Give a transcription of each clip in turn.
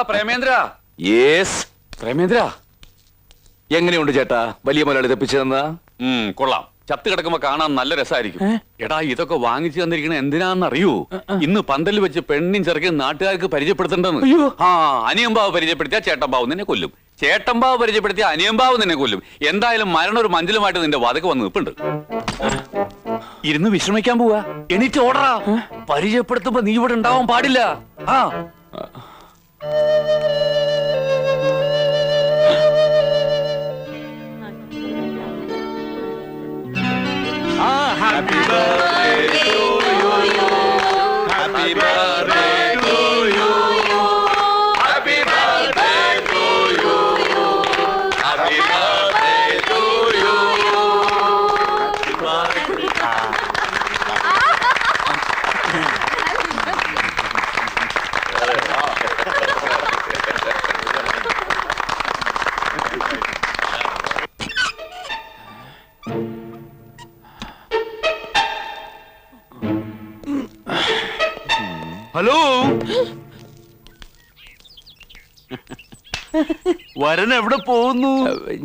Premendra. Yes Premendra, എങ്ങനെയുണ്ട് ചേട്ടാ വലിയ മുതലാളി തെപ്പിച്ചു തന്നാ? കൊള്ളാം. ചത്ത് കിടക്കുമ്പോ കാണാൻ നല്ല രസമായിരിക്കും. എടാ ഇതൊക്കെ വാങ്ങിച്ചു തന്നിരിക്കണ എന്തിനാന്നറിയൂ? ഇന്ന് പന്തൽ വെച്ച് പെണ്ണിൻ ചെറുക്കൻ നാട്ടുകാർക്ക് പരിചയപ്പെടുത്തണ്ടെന്ന്. ആ അനിയമ്പാവ് പരിചയപ്പെടുത്തിയ ചേട്ടമ്പാവ് നിന്നെ കൊല്ലും, ചേട്ടമ്പാവ് പരിചയപ്പെടുത്തിയ അനിയമ്പാവ് നിന്നെ കൊല്ലും. എന്തായാലും മരണം ഒരു മഞ്ചലുമായിട്ട് നിന്റെ വാതക വന്ന് നിൽപ്പുണ്ട്. ഇരുന്ന് വിശ്രമിക്കാൻ പോവാ. എണീറ്റ് ഓടറാ. പരിചയപ്പെടുത്തുമ്പോ നീ ഇവിടെ ഉണ്ടാവാൻ പാടില്ല. ആ happy birthday to you. Happy birthday to you. Happy birthday to you. Happy birthday to you. Hello, വരൻ എവിടെ പോകുന്നു?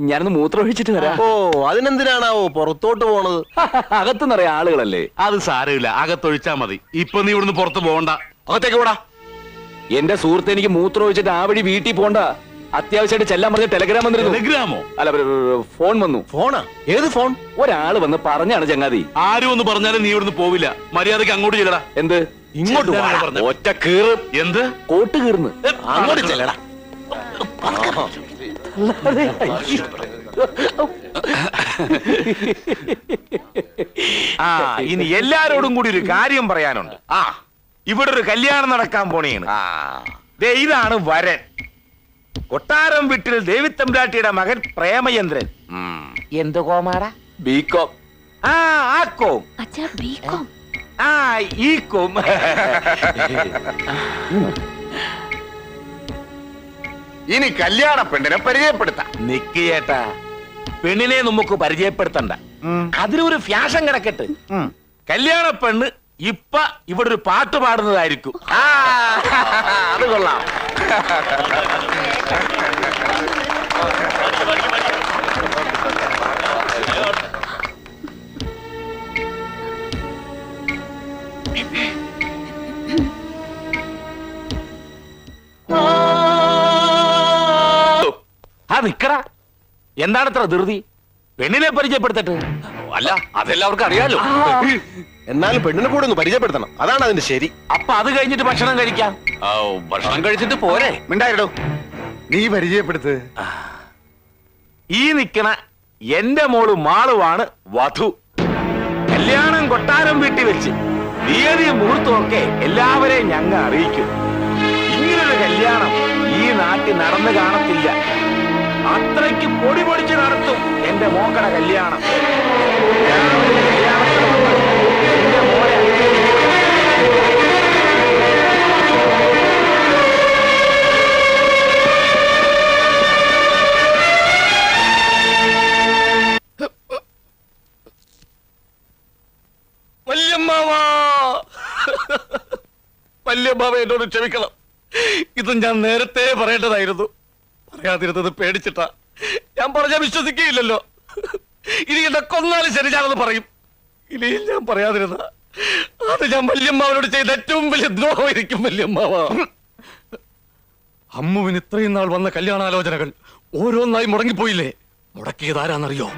ഞാനൊന്ന് മൂത്രം ഒഴിച്ചിട്ട് വരാം. ഓ, അതിനെന്തിനാണാവോ പുറത്തോട്ട് പോണത്? അകത്തുനിറയെ ആളുകളല്ലേ. അത് സാരമില്ല, അകത്തൊഴിച്ചാ മതി. ഇപ്പൊ നീ ഇവിടുന്ന് പുറത്ത് പോകണ്ട, അകത്തേക്ക് പോടാ. എന്റെ സുഹൃത്ത് എനിക്ക് മൂത്രം ഒഴിച്ചിട്ട് ആ വഴി വീട്ടിൽ പോണ്ട. അത്യാവശ്യമായിട്ട് ചെല്ലാൻ പറഞ്ഞ ടെലഗ്രാം വന്നിരുന്നു. ടെലഗ്രാമോ? അല്ല, ഫോൺ വന്നു. ഫോണാ? ഏത് ഫോൺ? ഒരാള് വന്ന് പറഞ്ഞാണ് ചങ്ങാതി. ആരും ഒന്ന് പറഞ്ഞാലും നീ ഇവിടുന്ന് പോവില്ല. മര്യാദക്ക് അങ്ങോട്ട് ചെല്ലടാ. എന്ത്? ഇങ്ങോട്ട് ഒറ്റ കീറ്. എന്ത്? കോട്ട് കീർന്ന്. അങ്ങോട്ട് ചെല്ലടാ. ആ, ഇനി എല്ലാരോടും കൂടി ഒരു കാര്യം പറയാനുണ്ട്. ആ, ഇവിടെ ഒരു കല്യാണം നടക്കാൻ പോണേണ്. ദേ ഇതാണ് വരൻ. കൊട്ടാരം വീട്ടിൽ ദേവിത്തമ്പ്രാട്ടിയുടെ മകൻ പ്രേമചന്ദ്രൻ. എന്ത് കോമാടാ? ബികോം. ആ, ആ കോം. ആ, ഈ കോം. ഇനി കല്യാണ പെണ്ണിനെ പരിചയപ്പെടുത്താം. നിക്ക് ചേട്ടാ, പെണ്ണിനെ നമുക്ക് പരിചയപ്പെടുത്തണ്ട. അതിനൊരു ഫ്യാഷൻ കിടക്കട്ടെ. കല്യാണ പെണ്ണ് ഇപ്പൊ ഇവിടെ ഒരു പാട്ട് പാടുന്നതായിരിക്കും. ആ, അത് കൊള്ളാം. നിക്കടാ, എന്താണ് ഇത്ര ധൃതി? പെണ്ണിനെ പരിചയപ്പെടുത്തട്ടെ. അല്ല, അതെല്ലാവർക്കും അറിയാലോ. എന്നാലും പെണ്ണിനെ കൂടെ ഒന്ന് പരിചയപ്പെടുത്തണം, അതാണ് അതിന്റെ ശരി. അപ്പൊ അത് കഴിഞ്ഞിട്ട് ഭക്ഷണം കഴിക്കാം. ഭക്ഷണം കഴിച്ചിട്ട് പോരെ. മിണ്ടായിടോ, നീ പരിചയപ്പെടുത്ത്. ഈ നിക്കണ എന്റെ മോള് മാളുവാണ് വധു. കല്യാണം കൊട്ടാരം വീട്ടിൽ വെച്ച് തീയതി മുഹൂർത്തമൊക്കെ എല്ലാവരെയും ഞങ്ങ അറിയിക്കും. ഇങ്ങനൊരു കല്യാണം ഈ നാട്ടിൽ നടന്നു കാണത്തില്ല. അത്രയ്ക്ക് പൊടി പൊടിച്ച് നടത്തും എന്റെ മോക്കട കല്യാണം. എന്റെ മോളെ വല്യമ്മാവ എന്നോട് ക്ഷമിക്കണം. ഇത് ഞാൻ നേരത്തെ പറയേണ്ടതായിരുന്നു. പറയാതിരുന്നത് പേടിച്ചിട്ടാ. ഞാൻ പറഞ്ഞാൽ വിശ്വസിക്കുകയില്ലല്ലോ. ഇനി എന്നെ കൊന്നാലും ശരി, ഞാനത് പറയും. ഇനിയും ഞാൻ പറയാതിരുന്ന അത് ഞാൻ വല്യമ്മാവനോട് ചെയ്ത ഏറ്റവും വലിയ ദ്രോഹമായിരിക്കും. വല്യമ്മാവ, അമ്മുവിന് ഇത്രയും നാൾ വന്ന കല്യാണാലോചനകൾ ഓരോന്നായി മുടങ്ങിപ്പോയില്ലേ? മുടക്കിയത് ആരാന്നറിയോ?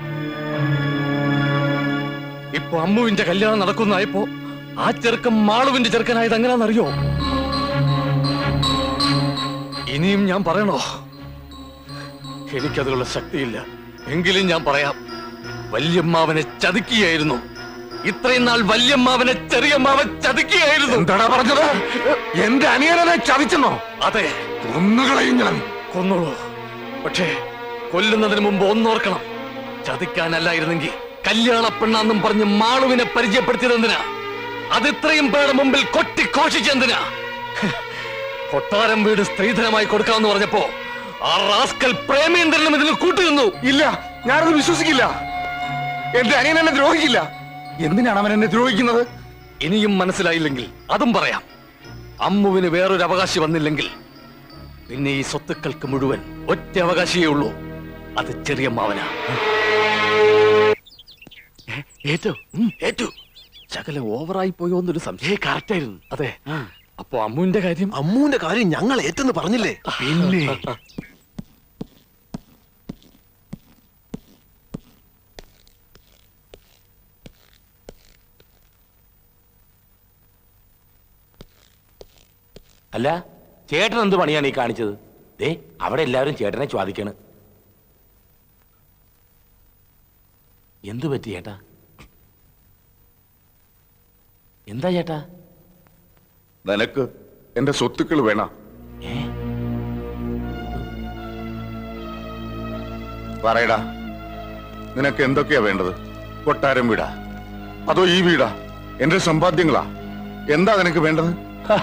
ഇപ്പൊ അമ്മുവിന്റെ കല്യാണം നടക്കുന്നതായപ്പോ ആ ചെറുക്കൻ മാളുവിന്റെ ചെറുക്കനായത് എങ്ങനെയാണെന്നറിയോ? ഇനിയും ഞാൻ പറയണോ? എനിക്കതിനുള്ള ശക്തിയില്ല. എങ്കിലും ഞാൻ പറയാം. വല്യമ്മാവനെ ചതിക്കുകയായിരുന്നു. ഇത്രയും നാൾ വല്യമ്മാവനെ ചെറിയമ്മാവൻ ചതിക്കുകയായിരുന്നു. എന്താടാ പറഞ്ഞത്? എന്റെ അനിയനെ ചതിച്ചെന്നോ? അതെ, കൊന്നുകളയും ഞാൻ. കൊന്നോളൂ. പക്ഷേ കൊല്ലുന്നതിന് മുമ്പ് ഒന്നോർക്കണം. ചതിക്കാനല്ലായിരുന്നെങ്കിൽ കല്യാണ പെണ്ണാന്നും പറഞ്ഞ് മാളുവിനെ പരിചയപ്പെടുത്തിയതെന്തിനാ? അതിത്രയും പേരുടെ മുമ്പിൽ കൊട്ടിഘോഷിച്ചെന്തിനാ? കൊട്ടാരം വീട് സ്ത്രീധനമായി കൊടുക്കാമെന്ന് പറഞ്ഞപ്പോ ആ റാസ്കൽ പ്രേമേന്ദ്രനും ഇതിൽ കൂട്ടുനിന്നു. ഇല്ല, ഞാനത് വിശ്വസിക്കില്ല. എന്റെ അനിയൻ എന്നെ ദ്രോഹിക്കില്ല. എന്തിനാണ് അവൻ എന്നെ ദ്രോഹിക്കുന്നത്? ഇനിയും മനസ്സിലായില്ലെങ്കിൽ അതും പറയാം. അമ്മുവിന് വേറൊരു അവകാശി വന്നില്ലെങ്കിൽ പിന്നെ ഈ സ്വത്തുക്കൾക്ക് മുഴുവൻ ഒറ്റ അവകാശിയേ ഉള്ളൂ. അത് ചെറിയ മാവനാ. ഏറ്റു ഏറ്റു ശകലം ഓവറായി പോയോ എന്നൊരു സംശയം. കറക്റ്റായിരുന്നു. അതെ. അപ്പൊ അമ്മുവിന്റെ കാര്യം? അമ്മൂന്റെ കാര്യം ഞങ്ങൾ ഏറ്റെന്ന് പറഞ്ഞില്ലേ? പിന്നെ അല്ല, ചേട്ടൻ എന്ത് പണിയാണ് ഈ കാണിച്ചത്? ദേ അവിടെ എല്ലാവരും ചേട്ടനെ ചോദിക്കാണ്. എന്തു പറ്റി ചേട്ടാ? എന്താ ചേട്ടാ? നിനക്ക് എന്റെ സ്വത്തുക്കൾ വേണ? ഏ? പറയടാ, നിനക്ക് എന്തൊക്കെയാ വേണ്ടത്? കൊട്ടാരം വീടാ അതോ ഈ വീടാ? എന്റെ സമ്പാദ്യങ്ങളാ? എന്താ നിനക്ക് വേണ്ടത്? ഹ,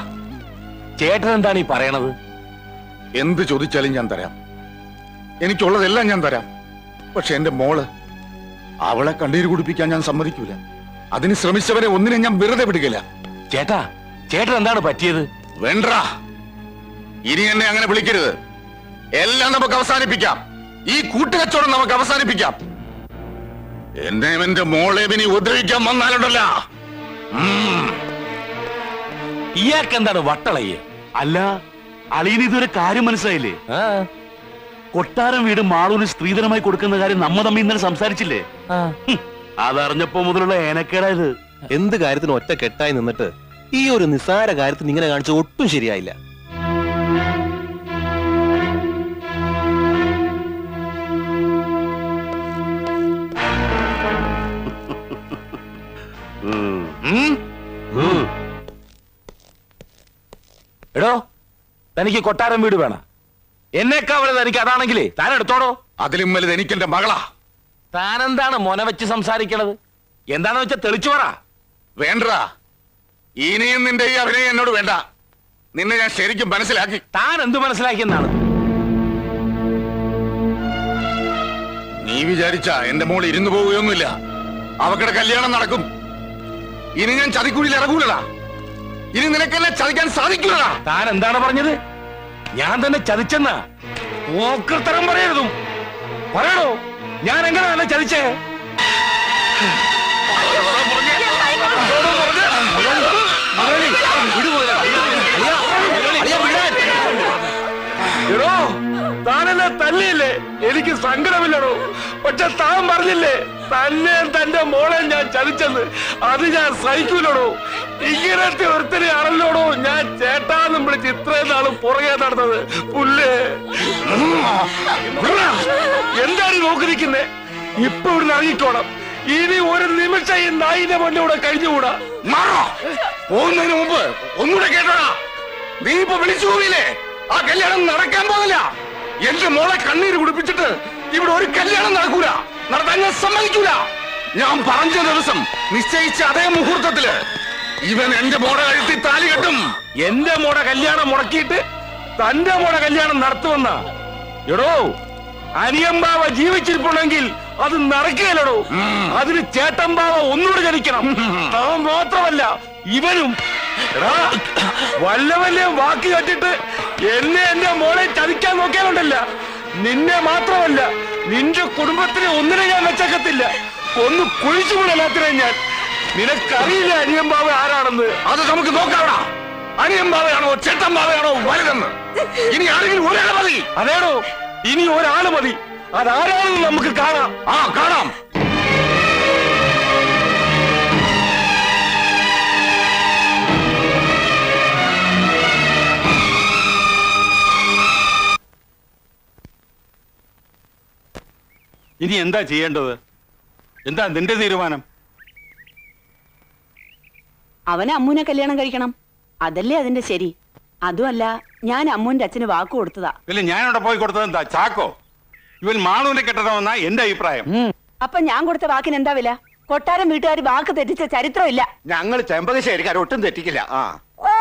ചേട്ടൻ എന്താണ് ഈ പറയണത്? എന്ത് ചോദിച്ചാലും ഞാൻ തരാം. എനിക്കുള്ളതെല്ലാം ഞാൻ തരാം. പക്ഷെ എന്റെ മോള്, അവളെ കണ്ണീര് കുടിപ്പിക്കാൻ ഞാൻ സമ്മതിക്കൂല. അതിന് ശ്രമിച്ചവരെ ഒന്നിനെ ഞാൻ വെറുതെ വിടുകയില്ല. ചേട്ടാ, ചേട്ടൻ എന്താണ് പറ്റിയത്? വേണ്ടാ, ഇനി എന്നെ അങ്ങനെ വിളിക്കരുത്. എല്ലാം നമുക്ക് അവസാനിപ്പിക്കാം. ഈ കൂട്ടുകച്ചവടം നമുക്ക് അവസാനിപ്പിക്കാം. എന്നെയും എന്റെ മോളെയും ഇനി ഉപദ്രവിക്കാൻ വന്നാലുണ്ടല്ല. ഇയാൾക്ക് എന്താണ് വട്ടളയ്യേ? അല്ല, അളിയന് ഇതൊരു കാര്യം മനസ്സിലായില്ലേ? ആ, കൊട്ടാരം വീട് മാളൂന് സ്ത്രീധനമായി കൊടുക്കുന്ന കാര്യം നമ്മ തമ്മിൽ ഇന്നലെ സംസാരിച്ചില്ലേ? ആ. അതറിഞ്ഞപ്പോ മുതലുള്ള ഏനക്കേടായത്. എന്ത് കാര്യത്തിന് ഒറ്റ കെട്ടായി നിന്നിട്ട് ഈ ഒരു നിസ്സാര കാര്യത്തിന് ഇങ്ങനെ കാണിച്ച ഒട്ടും ശരിയായില്ല. എടോ, തനിക്ക് കൊട്ടാരം വീട് വേണം. എന്നേക്കാ വലുത് തനിക്ക് അതാണെങ്കിലേ താൻ എടുത്തോടോ. അതിലും വലുത് എനിക്കെന്റെ മകളാ. താനെന്താണ് മൊന വെച്ച് സംസാരിക്കണത്? എന്താണെന്ന് വെച്ചാൽ തെളിച്ചു പറ. വേണ്ടാ, ഇനിയും നിന്റെ ഈ അഭിനയം എന്നോട് വേണ്ട. നിന്നെ ഞാൻ ശരിക്കും മനസ്സിലാക്കി. താൻ എന്ത് മനസ്സിലാക്കിയെന്നാണ്? നീ വിചാരിച്ച എന്റെ മോൾ ഇരുന്നു പോവുകയൊന്നുമില്ല. അവക്കടെ കല്യാണം നടക്കും. ഇനി ഞാൻ ചതിക്കുഴിയിൽ ഇറങ്ങൂലടാ. ഇനി നിനക്കെന്നെ ചതിക്കാൻ സാധിക്കൂലടാ. താൻ എന്താണ് പറഞ്ഞത്? ഞാൻ തന്നെ ചതിച്ചെന്ന ഓക്കത്തരം പറയരുതും. പറയണോ, ഞാൻ എങ്ങനെയാണ് ചതിച്ചേ? എടോ, താനെന്നെ തല്ലിയില്ലേ? എനിക്ക് സങ്കടമില്ലടോ. പക്ഷെ താൻ പറഞ്ഞില്ലേ തന്നെ തന്റെ മോളെ ഞാൻ ചതിച്ചെന്ന്. അത് ഞാൻ സഹിക്കൂലടോ. ഇങ്ങനത്തെ ഒരുത്തനെയാണല്ലോടോ ഞാൻ ചേട്ടാന്നും വിളിച്ച് ഇത്രയും നാളും പുറകെ നടന്നത്. പുല്ലേ, എന്താണ് നോക്കി നിൽക്കുന്നേ? ഇപ്പൊ ഇവിടുന്ന് ഇറങ്ങിക്കോണം. ഇനി ഒരു നിമിഷം ഈ നായിന്റെ മുന്നേ കൂടെ കഴിഞ്ഞുകൂടാ. മാറോ, പോകുന്നതിന് മുമ്പ് ഒന്നുകൂടെ കേട്ടോടാ. നീ ഇപ്പൊ വിളിച്ചു പോയില്ലേ? ആ കല്യാണം നടക്കാൻ പോകില്ല. എന്റെ മോളെ കണ്ണീര് കുടിപ്പിച്ചിട്ട് ഇവിടെ ഒരു കല്യാണം നടക്കൂല. നടത്താൻ ഞാൻ സമ്മതിക്കൂല. ഞാൻ പറഞ്ഞ ദിവസം നിശ്ചയിച്ച അതേ മുഹൂർത്തത്തില് ഇവൻ എന്റെ മോടെ കഴുത്തി താലി കെട്ടും. എന്റെ മോടെ കല്യാണം മുടക്കിയിട്ട് തന്റെ മോടെ കല്യാണം നടത്തുമെന്ന? എടോ, അനിയമ്പാവ ജീവിച്ചിരിപ്പുണ്ടെങ്കിൽ അത് നടക്കുകയല്ലടോ. അതിന് ചേട്ടമ്പാവ ഒന്നുകൂടെ ജനിക്കണം. അവൻ മാത്രമല്ല ഇവനും. എടാ, വല്ല വല്ല വാക്ക് കേട്ടിട്ട് എന്നെ എന്റെ മോളെ ചതിക്കാൻ നോക്കിയാലുണ്ടല്ല, നിന്നെ മാത്രമല്ല നിന്റെ കുടുംബത്തിനെ ഒന്നിനെ ഞാൻ വെച്ചേക്കത്തില്ല. ഒന്ന് കുഴിച്ചുകൂടല്ലാത്തിനെ ഞാൻ. നിനക്കറിയില്ല അനിയമ്പാവ ആരാണെന്ന്. അത് നമുക്ക് നോക്കാവടാ. അനിയമ്പാവയാണോ ചേട്ടമ്പാവയാണോ വലുതെന്ന് ഇനി ആരെങ്കിലും ഒരാളെ മതി. അതേടോ, ഇനി ഒരാള് മതി. അതാരാണെന്ന് നമുക്ക് കാണാം. ആ, കാണാം. ഇനി എന്താ ചെയ്യേണ്ടത്? എന്താ നിന്റെ തീരുമാനം? അവന് അമ്മൂനെ കല്യാണം കഴിക്കണം. അതല്ലേ അതിന്റെ ശരി. അതുമല്ല, ഞാൻ അമ്മൂന്റെ അച്ഛന് വാക്ക് കൊടുത്തതാ. ഇല്ല, ഞാനിവിടെ പോയി കൊടുത്തത് എന്താ? ചാക്കോ, ഇവൻ മാളൂനെ കെട്ടണമെന്നാ എന്റെ അഭിപ്രായം. അപ്പൊ ഞാൻ കൊടുത്ത വാക്കിന് എന്താ വില? കൊട്ടാരം വീട്ടുകാർ വാക്ക് തെറ്റിച്ച ചരിത്രമില്ല. ഞങ്ങൾ ചെമ്പകശ്ശേരിക്കാർ ഒട്ടും തെറ്റിക്കില്ല. ഓ,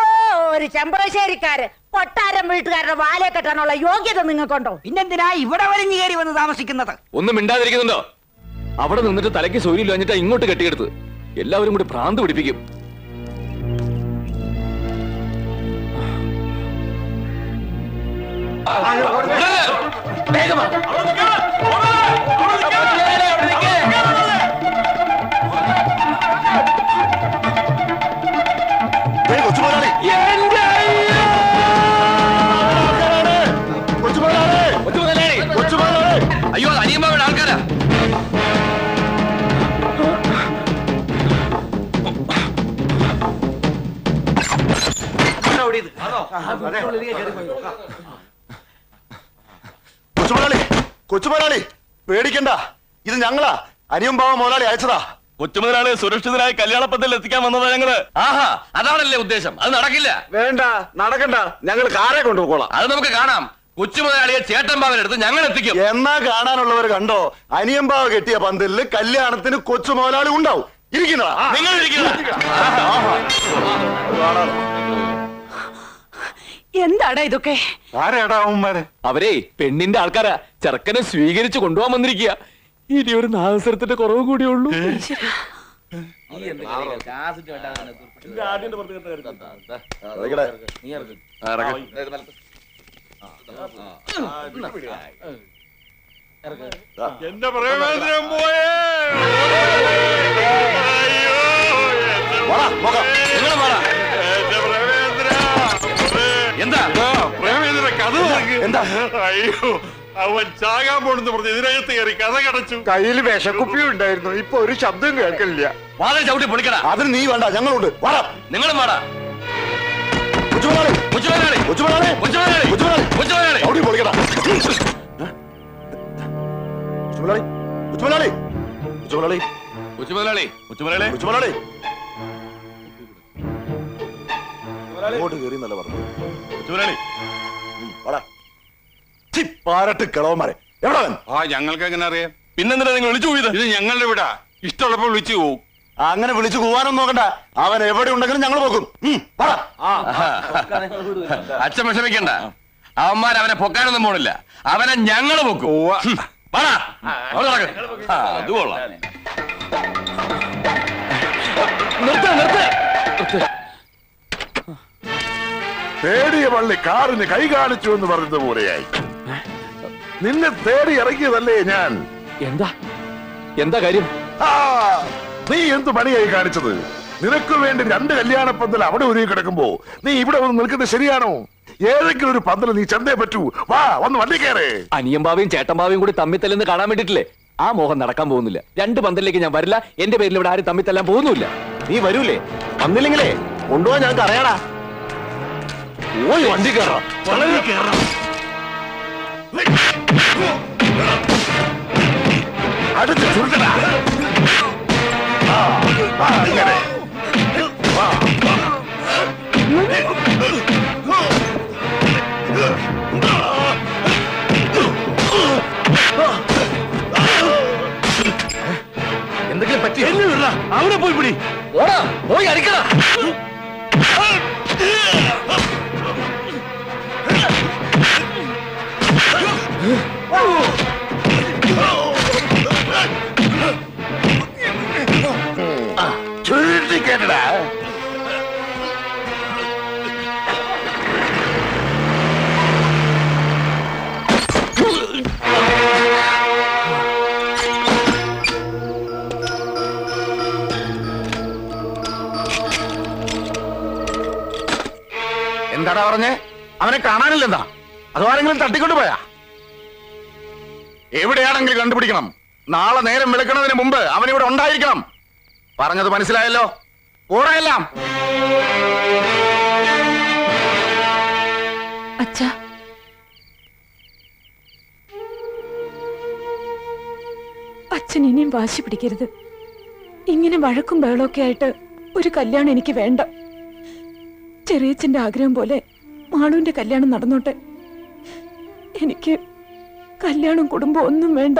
ഒരു ചെമ്പ്രശ്ശേരിക്കാര് കൊട്ടാരം വീട്ടുകാരുടെ വാലെ കെട്ടാനുള്ള യോഗ്യത നിങ്ങൾക്കുണ്ടോ? പിന്നെന്തിനാ ഇവിടെ വലിഞ്ഞു കയറി വന്ന് താമസിക്കുന്നത്? ഒന്നും മിണ്ടാതിരിക്കുന്നുണ്ടോ? അവിടെ നിന്നിട്ട് തലയ്ക്ക് സൂര്യൻ കഴിഞ്ഞിട്ടാ ഇങ്ങോട്ട് കെട്ടിയെടുത്ത്. എല്ലാവരും കൂടി ഭ്രാന്ത് പിടിപ്പിക്കും. വേഗം വാ. കൊച്ചുമുതലാളി അയ്യോ അനിയമ്മാവിടെ ആൾക്കാരാ. കൊച്ചുമുതലാളി പേടിക്കണ്ട, ഇത് ഞങ്ങളാ അനിയമ്പാവ മുതലാളി അയച്ചതാ. കൊച്ചുമുതലാളി സുരക്ഷിതരായി കല്യാണപ്പന്തലിൽ എത്തിക്കാൻ വന്നതാ ഞങ്ങള്. ആഹാ, അതാണല്ലേ ഉദ്ദേശം. അത് നടക്കില്ല. വേണ്ട, നടക്കണ്ട, ഞങ്ങൾ കാറെ കൊണ്ടുപോകോളാം. അത് നമുക്ക് കാണാം. കൊച്ചുമുതലാളിയെ ചേട്ടൻ ബാവനെടുത്ത് ഞങ്ങൾ എത്തിക്കും. എന്നാ കാണാനുള്ളവർ കണ്ടോ, അനിയമ്പാവ കെട്ടിയ പന്തലില് കല്യാണത്തിന് കൊച്ചു മുതലാളി ഉണ്ടാവും. ഇരിക്കുന്നതാ നിങ്ങൾ ഇരിക്കുക. എന്താടാ ഇതൊക്കെ? ആരാടാ അവന്മാരെ? അവരെ പെണ്ണിന്റെ ആൾക്കാരാ, ചെറുക്കനെ സ്വീകരിച്ചു കൊണ്ടുപോകാൻ വന്നിരിക്കുക. ഇനി ഒരു നാദസ്വരത്തിന്റെ കുറവ് കൂടിയേ ഉള്ളൂ. എന്റെ പ്രേമേന്ദ്രൻ പോയേ. നിങ്ങൾ പറ. എന്താ പ്രേമേന്ദ്ര കഥ എന്താ? അയ്യോ, അവൻ ചാകാൻ പോണെന്ന് പറഞ്ഞ് ഇതിനകത്ത് കയറി കഥ കടച്ചു. കയ്യിൽ വിഷക്കുപ്പിയും ഉണ്ടായിരുന്നു, ഇപ്പൊ ഒരു ശബ്ദം കേൾക്കില്ല. വാതിൽ ചവിട്ടി പൊളിക്കടാ. അതിന് നീ വേണ്ട, ഞങ്ങളുണ്ട്. നിങ്ങളും വേടാ. കൊച്ചുമുതലാളി കൊച്ചുമുതലാളി കൊച്ചുമുതലാളി കൊച്ചുമുതലാടി കൊച്ചുമുതലാളി കൊച്ചുമുതലാടി അവിടെ പൊളിക്കടാ. കൊച്ചുമുതലാളി കൊച്ചുമുതലാളി കൊച്ചുമുതലാളി കൊച്ചുമുതലാളി കൊച്ചുമുതലാളി കൊച്ചുമുതലാളി അങ്ങോട്ട് കയറി എന്നല്ല പറഞ്ഞു. കൊച്ചുമുതലാളി പാരട്ട് കിളവന്മാരെ എവിടെ? ഞങ്ങൾക്ക് എങ്ങനെ അറിയാം? പിന്നെന്തിനാ നിങ്ങൾ വിളിച്ചു പോയത്? ഇത് ഞങ്ങളുടെ വിടാ, ഇഷ്ടമുള്ളപ്പോൾ വിളിച്ചു പോവും. അങ്ങനെ വിളിച്ചു പോവാനൊന്നും നോക്കണ്ട, അവൻ എവിടെ ഉണ്ടെങ്കിലും ഞങ്ങൾ നോക്കും. അച്ഛൻ വിഷമിക്കണ്ട. അവന്മാർ അവനെ പൊക്കാനൊന്നും പോണില്ല. അവനെ ഞങ്ങൾ പൊക്കും. അത് കൊള്ളാം. തേടിയ പള്ളി കാറിന് കൈ കാണിച്ചു എന്ന് പറഞ്ഞത് പോലെയായി. നിന്നെ തേടി ഇറങ്ങിയതല്ലേ ഞാൻ. എന്താ എന്താ കാര്യം? നീ എന്ത് പണിയായി കാണിച്ചത്? നിനക്ക് വേണ്ടി 2 കല്യാണ പന്തൽ അവിടെ ഒരുങ്ങി കിടക്കുമ്പോ നീ ഇവിടെ വന്ന് നിൽക്കുന്നത് ശരിയാണോ? ഏതെങ്കിലും ഒരു പന്തൽ നീ ചെന്നേ പറ്റൂ. വാ, വന്ന് വണ്ടി കയറേ. അനിയമ്പാവയും ചേട്ടമ്പാവയും കൂടി തമ്മിത്തല്ലെന്ന് കാണാൻ വേണ്ടിട്ടില്ലേ? ആ മോഹം നടക്കാൻ പോകുന്നില്ല. 2 പന്തലിലേക്ക് ഞാൻ വരില്ല. എന്റെ പേരിൽ ഇവിടെ ആരും തമ്മിത്തല്ലാൻ പോകുന്നില്ല. നീ വരൂലേ? വന്നില്ലെങ്കിലേ കൊണ്ടുപോകാൻ ഞങ്ങൾക്ക് അറിയാടാ. ഓയ് വണ്ടി കയറാം. അടുത്ത് ചുരുട്ടടാ. ഇങ്ങനെ എന്തെങ്കിലും പറ്റി അവിടെ പോയി പിടി. ഓടാ, പോയി അടിക്കടാ. ചുരുട്ടി കേട്ടടാ. എന്താടാ പറഞ്ഞേ? അവനെ കാണാനില്ലെന്നാ? അതോ ആരെങ്കിലും തട്ടിക്കൊണ്ട് പോയാ? എവിടെയാണെങ്കിലും കണ്ടുപിടിക്കണം. നാളെ നേരം വെളുക്കുന്നതിന് മുമ്പ് അവനിവിടെ ഉണ്ടായിരിക്കണം. പറഞ്ഞത് മനസ്സിലായല്ലോ? പോരായെല്ലാം. അച്ഛാ, അച്ഛൻ ഇനിയും വാശി പിടിക്കരുത്. ഇങ്ങനെ വഴക്കും ബഹളമൊക്കെ ആയിട്ട് ഒരു കല്യാണം എനിക്ക് വേണ്ട. ചെറിയച്ഛന്റെ ആഗ്രഹം പോലെ മാളുവിന്റെ കല്യാണം നടന്നോട്ടെ. എനിക്ക് കല്യാണം കുടുംബം ഒന്നും വേണ്ട.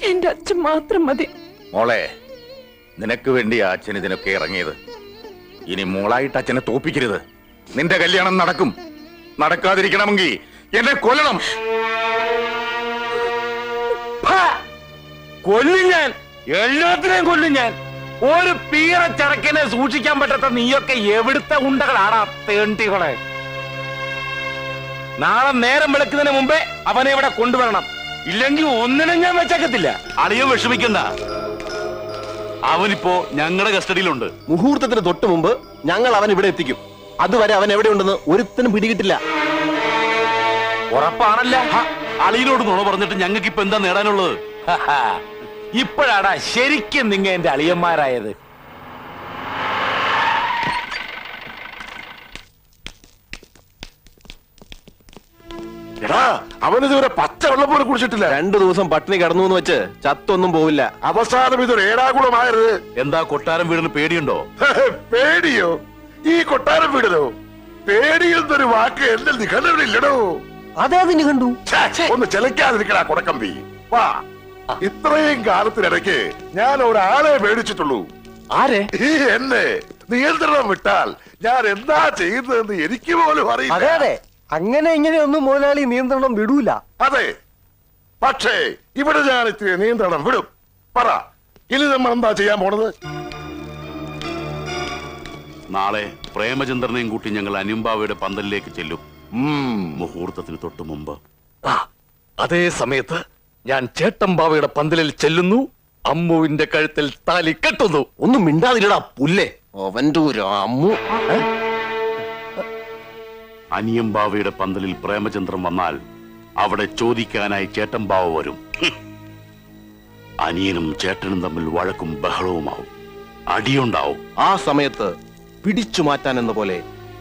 എന്റെ അച്ഛൻ മാത്രം മതി. മോളെ, നിനക്ക് വേണ്ടി അച്ഛൻ ഇതിനൊക്കെ ഇറങ്ങിയത്. ഇനി മോളായിട്ട് അച്ഛനെ തോപ്പിക്കരുത്. നിന്റെ കല്യാണം നടക്കും. നടക്കാതിരിക്കണമെങ്കിൽ എന്നെ കൊല്ലണം. കൊല്ലും ഞാൻ, എല്ലാത്തിനെയും കൊല്ലും ഞാൻ. ഒരു പീറ ചരക്കിനെ സൂക്ഷിക്കാൻ പറ്റാത്ത നീയൊക്കെ എവിടുത്തെ ഉണ്ടകളാണ് തേണ്ടികളെ? നാളെ നേരം വെളുക്കുന്നതിന് മുമ്പേ അവനെ ഇവിടെ കൊണ്ടുവരണം. ഇല്ലെങ്കിൽ ഒന്നിനും ഞാൻ വെച്ചേക്കത്തില്ല. അളിയൻ വിഷമിക്കണ്ട, അവനിപ്പോ ഞങ്ങളുടെ കസ്റ്റഡിയിലുണ്ട്. മുഹൂർത്തത്തിന് തൊട്ട് മുമ്പ് ഞങ്ങൾ അവൻ ഇവിടെ എത്തിക്കും. അതുവരെ അവൻ എവിടെയുണ്ടെന്ന് ഒരുത്തനും പിടികിട്ടില്ല. ഉറപ്പാണല്ല? അളിയനോട് നുണ പറഞ്ഞിട്ട് ഞങ്ങൾക്ക് ഇപ്പൊ എന്താ നേടാനുള്ളത്? ഇപ്പോഴാടാ ശരിക്കും നിങ്ങ എന്റെ അളിയന്മാരായത്. എടാ അവനിതുവരെ പച്ച വെള്ളം പോലും കുടിച്ചിട്ടില്ല. 2 ദിവസം പട്ടിണി കിടന്നു എന്ന് വെച്ച് ചത്തൊന്നും പോവില്ല. അവസാനം ഇതൊരു ഏടാകുളമായത്. എന്താ കൊട്ടാരം വീടിന് പേടിയുണ്ടോ? പേടിയോ? ഈ കൊട്ടാരം വീടലോ? പേടിയെന്നൊരു വാക്ക് എന്റെ നിഘണ്ടവിടില്ലടോ. അതേ അതിന് കണ്ടു. ഒന്ന് ചെലക്കാതിരിക്കടാ കൊടക്കമ്പി. വാ, ഇത്രയും കാലത്തിനിടയ്ക്ക് ഞാൻ ഒരാളെ പേടിച്ചിട്ടുള്ളൂ. ആരെ? ഈ എന്നെ നിയന്ത്രണം വിട്ടാൽ ഞാൻ എന്താ ചെയ്യുന്നതെന്ന് എനിക്ക് പോലും അറിയില്ല. അതെ, അങ്ങനെ ഇങ്ങനെയൊന്നും മുതലാളി നിയന്ത്രണം വിടൂല. അതെ, പക്ഷേ ഇവിടെ ഞാൻ ഇത്തിരി നിയന്ത്രണം വിടും. പറ, ഇനി നമ്മൾ എന്താ ചെയ്യാൻ പോണത്? നാളെ പ്രേമചന്ദ്രനെയും കൂട്ടി ഞങ്ങൾ അനിയമ്പാവയുടെ പന്തലിലേക്ക് ചെല്ലും. മുഹൂർത്തത്തിന് തൊട്ടു മുമ്പ്. അതേ സമയത്ത് ഞാൻ ചേട്ടമ്പാവയുടെ പന്തലിൽ ചെല്ലുന്നു, അമ്മുവിന്റെ കഴുത്തിൽ താലി കെട്ടുന്നു. ഒന്നും മിണ്ടാതിരടാ പുല്ലേ. അവന്റെ ഒരു അമ്മു. അനിയമ്പാവയുടെ പന്തലിൽ പ്രേമചന്ദ്രൻ വന്നാൽ അവിടെ ചോദിക്കാനായി ചേട്ടമ്പാവ വരും. അനിയനും ചേട്ടനും തമ്മിൽ വഴക്കും ബഹളവുമാവും, അടിയുണ്ടാവും. ആ സമയത്ത് പിടിച്ചു മാറ്റാൻ എന്ന പോലെ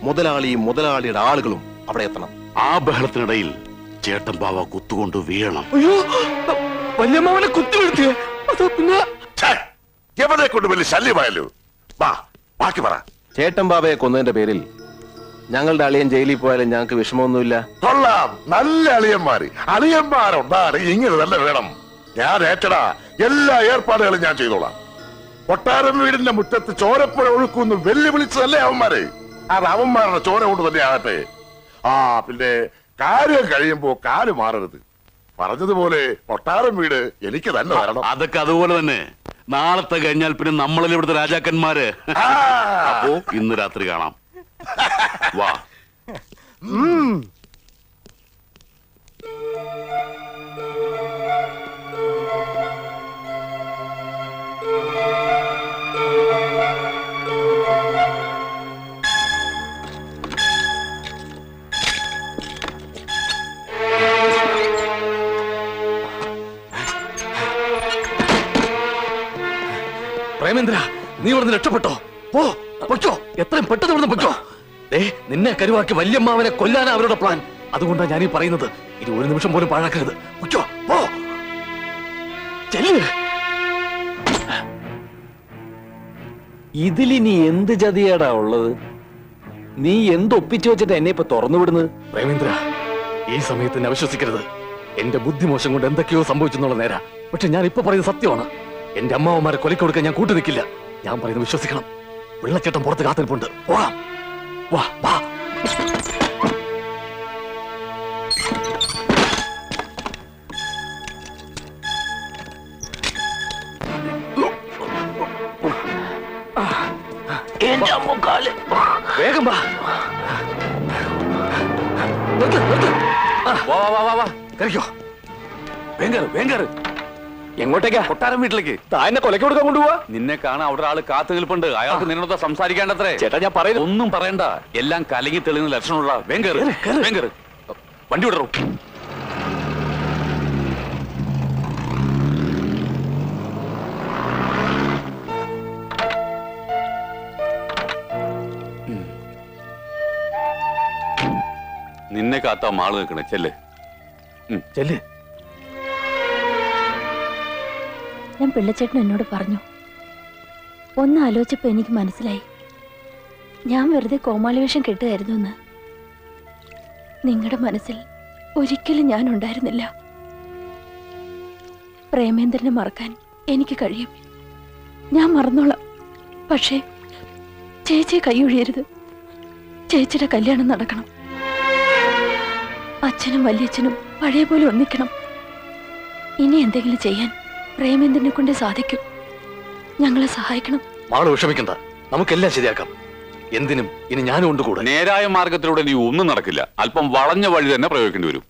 മുതലാളിയും മുതലാളിയുടെ ആളുകളും അവിടെ എത്തണം. ആ ബഹളത്തിനിടയിൽ ചേട്ടമ്പാവ കുത്തുകൊണ്ട് വീഴണം. അയ്യോ, വല്യമ്മാവനെ കുത്തി വീഴ്ത്തിയേ. അതോ പിന്നെ എവനെ കൊണ്ട് വലിയ ശല്യമായല്ലോ. വാ, ബാക്കി പറ. ചേട്ടൻ ബാബയെ കൊന്നതിന്റെ പേരിൽ ഞങ്ങളുടെ അളിയൻ ജയിലിൽ പോയാലും ഞങ്ങൾക്ക് വിഷമമൊന്നുമില്ല. കൊള്ളാം, നല്ല അളിയന്മാര്. അളിയന്മാരുണ്ടാണ് ഇങ്ങനെ തന്നെ വേണം. ഞാൻ ഏറ്റടാ, എല്ലാ ഏർപ്പാടുകളും ഞാൻ ചെയ്തോളാം. കൊട്ടാരം വീടിന്റെ മുറ്റത്ത് ചോരപ്പുഴ ഒഴുക്കുന്നു വെല്ലുവിളിച്ചതല്ലേ അവന്മാര്. അത് അവന്മാരുടെ ചോര കൊണ്ട് തന്നെ ആകട്ടെ. ആ പിന്നെ കാര്യം കഴിയുമ്പോ കാല് മാറരുത്. പറഞ്ഞതുപോലെ കൊട്ടാരം വീട് എനിക്ക് തന്നെ തരണം. അതൊക്കെ അതുപോലെ തന്നെ. നാളത്തെ കഴിഞ്ഞാൽ പിന്നെ നമ്മളല്ലേ ഇവിടുത്തെ രാജാക്കന്മാര്. അപ്പോ ഇന്ന് രാത്രി കാണാം. വാ. പ്രേമേന്ദ്ര, നീ ഇവിടുന്ന് രക്ഷപ്പെട്ടോ? പൊയ്ക്കോ, എത്രയും പെട്ടെന്ന് ഇവിടുന്ന് പൊയ്ക്കോ. നിന്നെ കരുവാക്കി വല്യമ്മാവനെ കൊല്ലാനാ അവരുടെ പ്ലാൻ. അതുകൊണ്ടാണ് ഞാനീ പറയുന്നത്, ഇനി ഒരു നിമിഷം പോലും പാഴാക്കരുത്. പൊയ്ക്കോ, പോ. ചെല്ല്. ഇതിലിനി എന്ത് ചതിയാടാ ഉള്ളത്? നീ എന്തൊപ്പിച്ചു വെച്ചിട്ട് എന്നെ ഇപ്പൊ തുറന്നു വിടുന്നത്? പ്രേമേന്ദ്ര, ഈ സമയത്ത് എന്നെ അവിശ്വസിക്കരുത്. എന്റെ ബുദ്ധിമോശം കൊണ്ട് എന്തൊക്കെയോ സംഭവിച്ചെന്നുള്ള നേരാ. പക്ഷെ ഞാൻ ഇപ്പൊ പറയുന്നത് സത്യമാണ്. എന്റെ അമ്മാവന്മാരെ കൊലയ്ക്ക് കൊടുക്കാൻ ഞാൻ കൂട്ടു നിൽക്കില്ല. ഞാൻ പറയുന്നത് വിശ്വസിക്കണം. വെള്ളച്ചേട്ടൻ പുറത്ത് കാത്തിരിപ്പുണ്ട്. പോകാം. വാ, വാ. വേഗം വാ. വാ, വാ, വാ, വാ. കഴിക്കോ. വേങ്കറ്. എങ്ങോട്ടേക്കാ? കൊട്ടാരം വീട്ടിലേക്ക്. താന്നെ കൊലയ്ക്ക് കൊടുക്കാൻ കൊണ്ടുപോവാ? നിന്നെ കാണാൻ അവിടെ ആള് കാത്തു നിൽപ്പുണ്ട്. അയാൾക്ക് നിന്നോട് സംസാരിക്കേണ്ടത്രേ. ചേട്ടാ, ഞാൻ പറയുന്നു. ഒന്നും പറയണ്ട, എല്ലാം കലങ്ങി തെളിയുന്ന ലക്ഷണമുള്ള. വേങ്കറ് വണ്ടി വിടറോ. നിന്നെ കാത്താ മാള് നിൽക്കണേ. ചെല്ല്. ഞാൻ പിള്ളച്ചേട്ടൻ എന്നോട് പറഞ്ഞു. ഒന്ന് ആലോചിച്ചപ്പോ എനിക്ക് മനസ്സിലായി, ഞാൻ വെറുതെ കോമാളി വേഷം കെട്ടുകയായിരുന്നു എന്ന്. നിങ്ങളുടെ മനസ്സിൽ ഒരിക്കലും ഞാൻ ഉണ്ടായിരുന്നില്ല. പ്രേമേന്ദ്രനെ മറക്കാൻ എനിക്ക് കഴിയും. ഞാൻ മറന്നോളാം. പക്ഷേ ചേച്ചിയെ കൈയൊഴിയരുത്. ചേച്ചിയുടെ കല്യാണം നടക്കണം. അച്ഛനും വല്യച്ഛനും പഴയ പോലെ ഒന്നിക്കണം. ഇനി എന്തെങ്കിലും ചെയ്യാൻ പ്രേമേന്ദ്രനെ കൊണ്ട് സാധിക്കും. ഞങ്ങളെ സഹായിക്കണം. മാള് വിഷമിക്കണ്ട, നമുക്കെല്ലാം ശരിയാക്കാം. എന്തിനും ഇനി ഞാനും ഉണ്ട് കൂടെ. നേരായ മാർഗത്തിലൂടെ നീ ഒന്നും നടക്കില്ല. അല്പം വളഞ്ഞ വഴി തന്നെ പ്രയോഗിക്കേണ്ടി വരും.